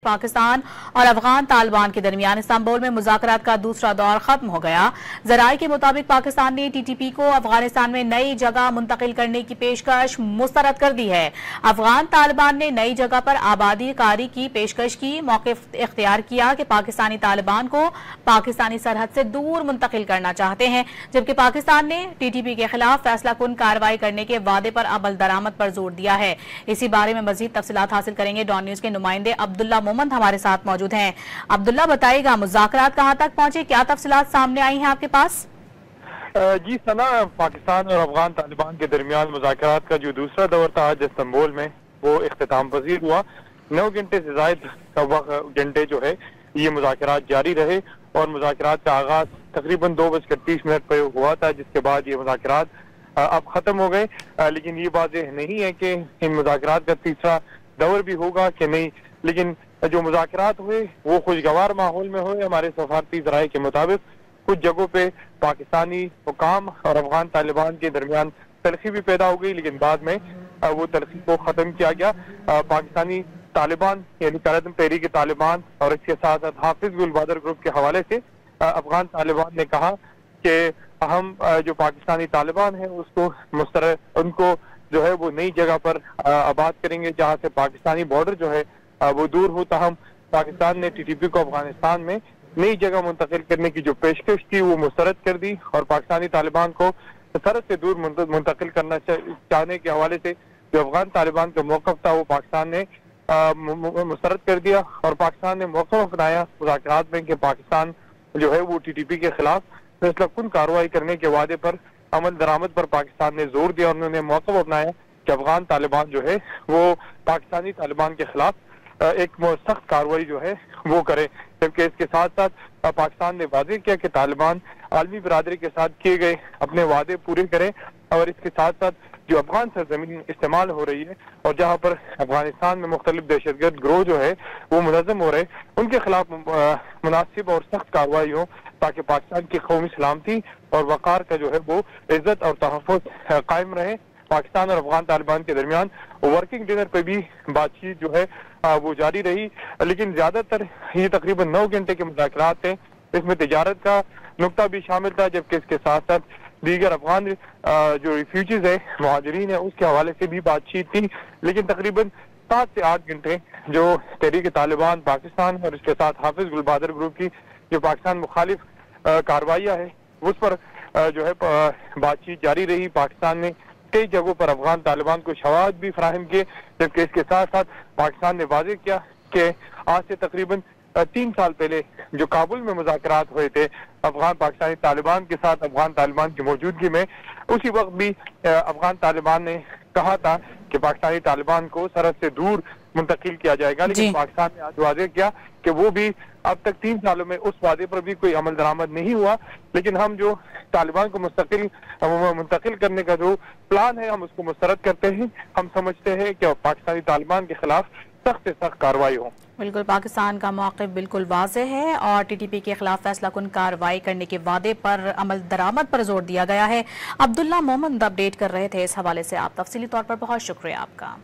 پاکستان اور افغان طالبان کے درمیان استنبول میں مذاکرات کا دوسرا دور ختم ہو گیا۔ ذرائع کے مطابق پاکستان نے ٹی ٹی پی کو افغانستان میں نئی جگہ منتقل کرنے کی پیشکش مسترد کر دی ہے۔ افغان طالبان نے نئی جگہ پر آبادی کاری کی پیشکش کی، موقف اختیار کیا کہ پاکستانی طالبان کو پاکستانی سرحد سے دور منتقل کرنا چاہتے ہیں، جبکہ پاکستان نے ٹی ٹی پی کے خلاف فیصلہ کن کارروائی کرنے کے وعدے پر عمل درآمد پر زور دیا ہے۔ اسی بارے میں مزید تفصیلات حاصل کریں گے۔ ڈان نیوز کے نمائندے عبداللہ مومند ہمارے ساتھ موجود ہیں۔ عبداللہ، بتائیے گا مذاکرات کہاں تک پہنچے، کیا تفصیلات سامنے آئی ہیں آپ کے پاس؟ جی ثنا، پاکستان اور افغان طالبان کے درمیان مذاکرات کا جو دوسرا دور تھا آج استنبول میں وہ اختتام پذیر ہوا۔ 9 گھنٹے سے زائد گھنٹے جو ہے یہ مذاکرات جاری رہے اور مذاکرات کا آغاز تقریباً 2:30 پہ ہوا تھا، جس کے بعد یہ مذاکرات اب ختم ہو گئے۔ لیکن یہ واضح نہیں ہے کہ ان مذاکرات کا تیسرا دور بھی ہوگا کہ نہیں، لیکن جو مذاکرات ہوئے وہ خوشگوار ماحول میں ہوئے۔ ہمارے سفارتی ذرائع کے مطابق کچھ جگہوں پہ پاکستانی حکام اور افغان طالبان کے درمیان تلخی بھی پیدا ہو گئی، لیکن بعد میں وہ تلخی کو ختم کیا گیا۔ پاکستانی طالبان یعنی قائد تحریک طالبان اور اس کے ساتھ حافظ گل بہادر گروپ کے حوالے سے افغان طالبان نے کہا کہ ہم جو پاکستانی طالبان ہیں اس کو ان کو جو ہے وہ نئی جگہ پر آباد کریں گے جہاں سے پاکستانی بارڈر جو ہے وہ دور ہو۔ تاہم پاکستان نے ٹی ٹی پی کو افغانستان میں نئی جگہ منتقل کرنے کی جو پیشکش تھی وہ مسترد کر دی اور پاکستانی طالبان کو سرحد سے دور منتقل کرنا چاہنے کے حوالے سے جو افغان طالبان کا موقف تھا وہ پاکستان نے مسترد کر دیا اور پاکستان نے موقف اپنایا مذاکرات میں کہ پاکستان جو ہے وہ ٹی ٹی پی کے خلاف فیصلہ کن کارروائی کرنے کے وعدے پر عمل درآمد پر پاکستان نے زور دیا اور انہوں نے موقف اپنایا کہ افغان طالبان جو ہے وہ پاکستانی طالبان کے خلاف ایک سخت کارروائی جو ہے وہ کرے، جبکہ اس کے ساتھ ساتھ پاکستان نے واضح کیا کہ طالبان عالمی برادری کے ساتھ کیے گئے اپنے وعدے پورے کریں اور اس کے ساتھ ساتھ جو افغان سرزمین استعمال ہو رہی ہے اور جہاں پر افغانستان میں مختلف دہشت گرد گروہ جو ہے وہ منظم ہو رہے ان کے خلاف مناسب اور سخت کارروائی ہو تاکہ پاکستان کی قومی سلامتی اور وقار کا جو ہے وہ عزت اور تحفظ قائم رہے۔ پاکستان اور افغان طالبان کے درمیان ورکنگ ڈنر پہ بھی بات چیت جو ہے وہ جاری رہی، لیکن زیادہ تر یہ تقریباً 9 گھنٹے کے مذاکرات تھے۔ اس میں تجارت کا نقطہ بھی شامل تھا، جبکہ اس کے ساتھ ساتھ دیگر افغان جو ریفیوجیز ہیں مہاجرین ہیں اس کے حوالے سے بھی بات چیت تھی، لیکن تقریباً 7 سے 8 گھنٹے جو تحریک طالبان پاکستان اور اس کے ساتھ حافظ گل بہادر گروپ کی جو پاکستان مخالف کاروائیاں ہیں اس پر جو ہے بات چیت جاری رہی۔ پاکستان نے کئی جگہوں پر افغان طالبان کو شواہد بھی فراہم کیے، جبکہ اس کے ساتھ ساتھ پاکستان نے واضح کیا کہ آج سے تقریباً 3 سال پہلے جو کابل میں مذاکرات ہوئے تھے افغان پاکستانی طالبان کے ساتھ افغان طالبان کی موجودگی میں، اسی وقت بھی افغان طالبان نے کہا تھا کہ پاکستانی طالبان کو سرحد سے دور منتقل کیا جائے گا، لیکن پاکستان نے آج واضح کیا کہ وہ بھی اب تک 3 سالوں میں اس وعدے پر بھی کوئی عمل درآمد نہیں ہوا، لیکن ہم جو طالبان کو منتقل کرنے کا جو پلان ہے ہم اس کو مسترد کرتے ہیں۔ ہم سمجھتے ہیں کہ پاکستانی طالبان کے خلاف سخت سے سخت کارروائی ہو۔ بالکل، پاکستان کا موقف بالکل واضح ہے اور ٹی ٹی پی کے خلاف فیصلہ کن کارروائی کرنے کے وعدے پر عمل درآمد پر زور دیا گیا ہے۔ عبداللہ مومند اپڈیٹ کر رہے تھے اس حوالے سے۔ آپ تفصیلی طور پر بہت شکریہ آپ کا۔